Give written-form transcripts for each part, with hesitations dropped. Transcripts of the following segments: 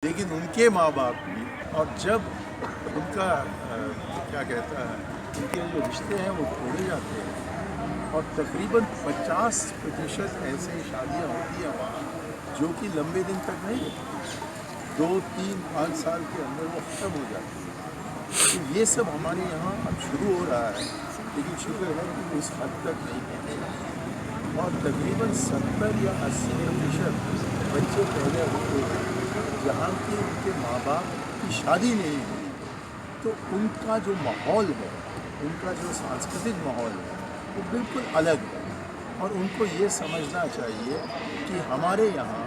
लेकिन उनके माँ बाप भी, और जब उनका क्या कहता है, उनके जो रिश्ते हैं वो तोड़े जाते हैं, और तकरीबन 50% ऐसे शादियाँ होती हैं वहाँ जो कि लंबे दिन तक नहीं होती, 2, 3, 5 साल के अंदर वो ख़त्म हो जाती है। तो ये सब हमारे यहाँ अब शुरू हो रहा है, लेकिन शुक्र है कि उस हद तक नहीं है। और तकरीबन 70 या 80% बच्चे पैदा होते हैं जहाँ की उनके माँ बाप की शादी नहीं हुई, तो उनका जो माहौल है, उनका जो सांस्कृतिक माहौल है, वो बिल्कुल अलग है। और उनको ये समझना चाहिए कि हमारे यहाँ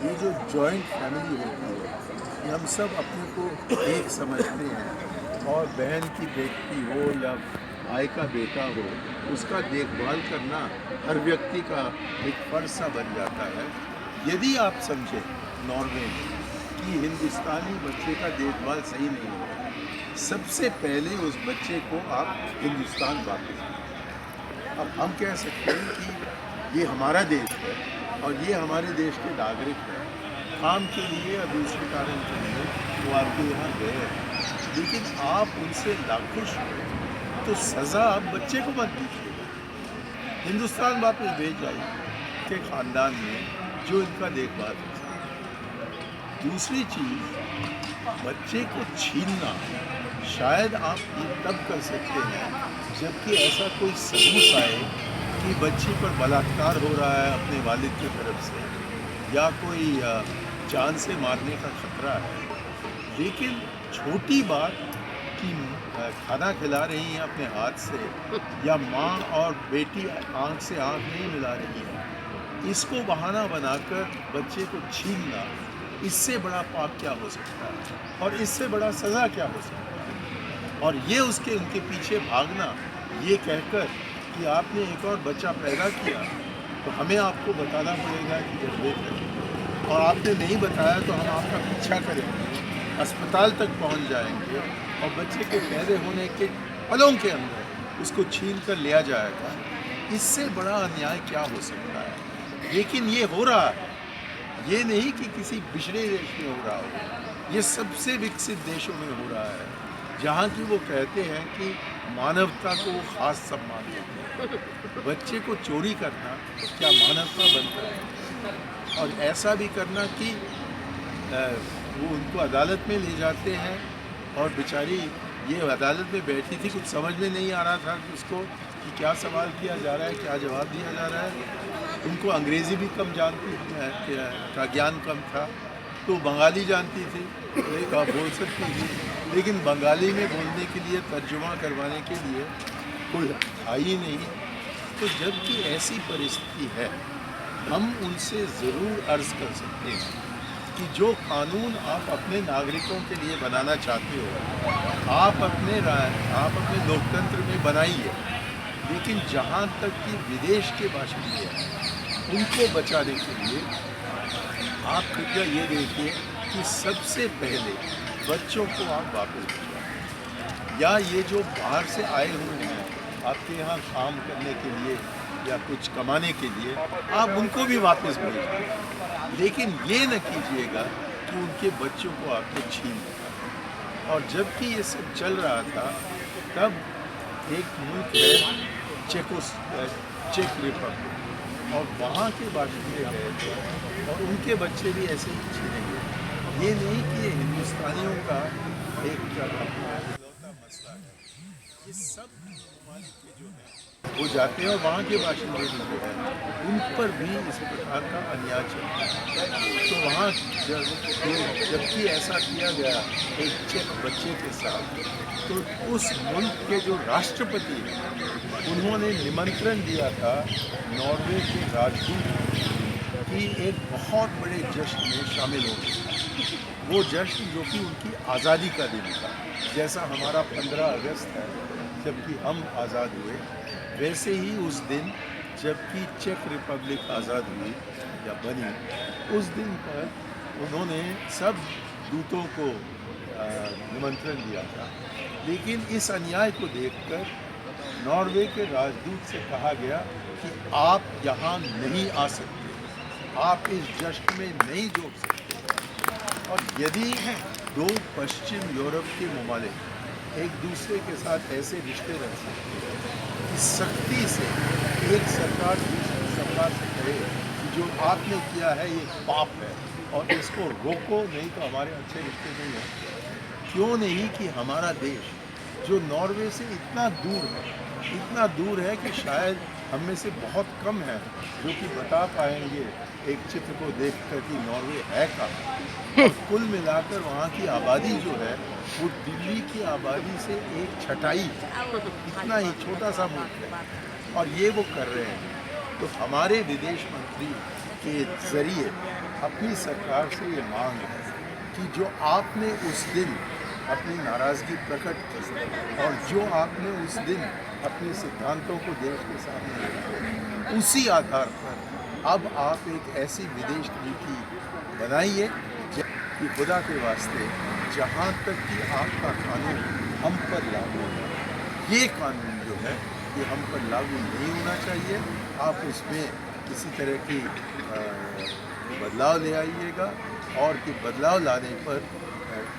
ये जो जॉइंट फैमिली होती है, ये हम सब अपने को एक समझते हैं, और बहन की बेटी हो या भाई का बेटा हो, उसका देखभाल करना हर व्यक्ति का एक फर्ज सा बन जाता है। यदि आप समझें नॉर्वे में कि हिंदुस्तानी बच्चे का देखभाल सही नहीं हो रहा, सबसे पहले उस बच्चे को आप हिंदुस्तान वापस दें। अब हम कह सकते हैं कि ये हमारा देश है और ये हमारे देश के नागरिक हैं, काम के लिए या दूसरे कारण के लिए वो आपके यहाँ गए हैं, लेकिन आप उनसे नाखुश हैं तो सज़ा आप बच्चे को मत दीजिएगा, हिंदुस्तान वापस भेज जाइए के ख़ानदान में जो इनका देखभाल है। दूसरी चीज़, बच्चे को छीनना शायद आप ये तब कर सकते हैं जबकि ऐसा कोई सबूत आए कि बच्चे पर बलात्कार हो रहा है अपने वालिद की तरफ से, या कोई जान से मारने का खतरा है। लेकिन छोटी बात कि खाना खिला रही हैं अपने हाथ से, या माँ और बेटी आँख से आँख नहीं मिला रही है, इसको बहाना बनाकर बच्चे को छीनना, इससे बड़ा पाप क्या हो सकता है, और इससे बड़ा सज़ा क्या हो सकता है। और ये उनके पीछे भागना, ये कहकर कि आपने एक और बच्चा पैदा किया तो हमें आपको बताना पड़ेगा कि जज्बे करें, और आपने नहीं बताया तो हम आपका पीछा करेंगे, अस्पताल तक पहुंच जाएंगे, और बच्चे के पैदा होने के पलों के अंदर उसको छीन कर लिया जाएगा। इससे बड़ा अन्याय क्या हो सकता है। लेकिन ये हो रहा है, ये नहीं कि किसी पिछड़े देश में हो रहा हो, ये सबसे विकसित देशों में हो रहा है, जहाँ की वो कहते हैं कि मानवता को वो ख़ास सम्मान देते हैं। बच्चे को चोरी करना क्या मानवता बनता है? और ऐसा भी करना कि वो उनको अदालत में ले जाते हैं, और बेचारी ये अदालत में बैठी थी, कुछ समझ में नहीं आ रहा था कि उसको कि क्या सवाल किया जा रहा है, क्या जवाब दिया जा रहा है। उनको अंग्रेज़ी भी कम जानती का ज्ञान कम था, तो बंगाली जानती थी, बोल सकती थी, लेकिन बंगाली में बोलने के लिए, तर्जुमा करवाने के लिए कोई आई नहीं। तो जबकि ऐसी परिस्थिति है, हम उनसे ज़रूर अर्ज़ कर सकते हैं कि जो कानून आप अपने नागरिकों के लिए बनाना चाहते हो, आप अपने लोकतंत्र में बनाइए, लेकिन जहाँ तक कि विदेश के बाशिंदे हैं, उनको बचाने के लिए आप कृपया ये देखिए कि सबसे पहले बच्चों को आप वापस भिजवाएं, या ये जो बाहर से आए हुए हैं आपके यहाँ काम करने के लिए या कुछ कमाने के लिए, आप उनको भी वापस भेजें, लेकिन ये न कीजिएगा कि उनके बच्चों को आपने छीन लिया। और जबकि ये सब चल रहा था, तब एक मुल्क है चेक रिपब्लिक, और वहाँ के बाशिंदे गए थे, और उनके बच्चे भी ऐसे ही छीने गए। ये नहीं कि ये हिंदुस्तानियों का एक इकलौता मसला है, ये सब ममालिक के जो है वो जाते हैं, और वहाँ के बाशिंदे भी जो है उन पर भी इस प्रकार का अन्याय चलता है। तो वहाँ जबकि ऐसा किया गया एक चेक बच्चे के साथ, तो उस मुल्क के जो राष्ट्रपति हैं, उन्होंने निमंत्रण दिया था नॉर्वे के राजदूत की एक बहुत बड़े जश्न में शामिल होने। वो जश्न जो कि उनकी आज़ादी का दिन था, जैसा हमारा 15 अगस्त है जबकि हम आज़ाद हुए, वैसे ही उस दिन जबकि चेक रिपब्लिक आज़ाद हुई या बनी, उस दिन पर उन्होंने सब दूतों को निमंत्रण दिया था। लेकिन इस अन्याय को देखकर नॉर्वे के राजदूत से कहा गया कि आप यहाँ नहीं आ सकते, आप इस जश्न में नहीं जोड़ सकते। और यदि दो पश्चिम यूरोप के ममालिक एक दूसरे के साथ ऐसे रिश्ते रख सकते हैं कि सख्ती से एक सरकार दूसरी सरकार से कहे कि जो आपने किया है ये पाप है और इसको रोको, नहीं तो हमारे अच्छे रिश्ते नहीं हैं। क्यों नहीं कि हमारा देश जो नॉर्वे से इतना दूर है कि शायद हम में से बहुत कम है जो कि बता पाएंगे एक चित्र को देखकर कि नॉर्वे है कहाँ। और कुल मिलाकर वहाँ की आबादी जो है वो दिल्ली की आबादी से एक छटाई है, इतना ही छोटा सा मुल्क है और ये वो कर रहे हैं। तो हमारे विदेश मंत्री के जरिए अपनी सरकार से ये मांग है कि जो आपने उस दिन अपनी नाराज़गी प्रकट की और जो आपने उस दिन अपने सिद्धांतों को देश के सामने रखा, उसी आधार पर अब आप एक ऐसी विदेश नीति बनाइए कि खुदा के वास्ते जहाँ तक कि आपका कानून हम पर लागू है, ये कानून जो है ये हम पर लागू नहीं होना चाहिए। आप उसमें किसी तरह की बदलाव ले आइएगा और कि बदलाव लाने पर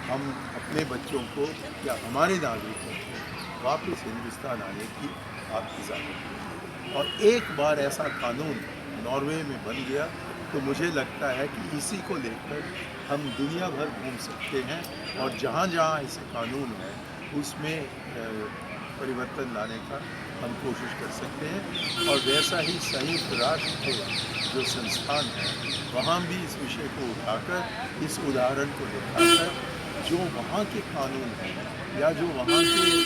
हम अपने बच्चों को या हमारे नागरिकों को वापस हिंदुस्तान आने की आपकी इजाज़त। और एक बार ऐसा कानून नॉर्वे में बन गया तो मुझे लगता है कि इसी को लेकर हम दुनिया भर घूम सकते हैं और जहाँ जहाँ ऐसे कानून है उसमें परिवर्तन लाने का हम कोशिश कर सकते हैं। और वैसा ही संयुक्त राष्ट्र के जो संस्थान है वहाँ भी इस विषय को उठाकर, इस उदाहरण को दिखाकर जो वहाँ के कानून हैं या जो वहाँ के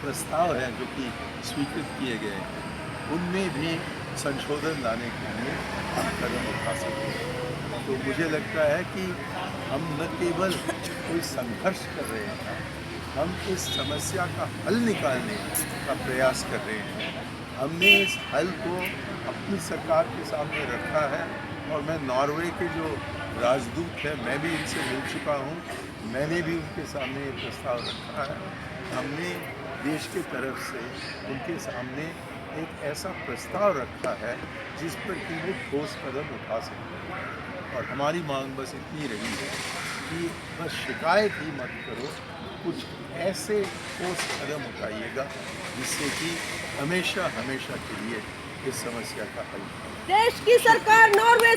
प्रस्ताव हैं जो कि स्वीकृत किए गए हैं उनमें भी संशोधन लाने के लिए हम कदम उठा सकते हैं। तो मुझे लगता है कि हम न केवल कोई संघर्ष कर रहे हैं, हम इस समस्या का हल निकालने का प्रयास कर रहे हैं। हमने इस हल को अपनी सरकार के सामने रखा है और मैं नॉर्वे के जो राजदूत हैं मैं भी इनसे मिल चुका हूँ, मैंने भी उनके सामने ये प्रस्ताव रखा है। हमने देश के तरफ से उनके सामने एक ऐसा प्रस्ताव रखा है जिस पर कि वो ठोस कदम उठा सकते हैं। और हमारी मांग बस इतनी रही है कि बस शिकायत ही मत करो, कुछ ऐसे ठोस कदम उठाइएगा जिससे कि हमेशा हमेशा के लिए इस समस्या का हल हो। देश की सरकार नॉर्वे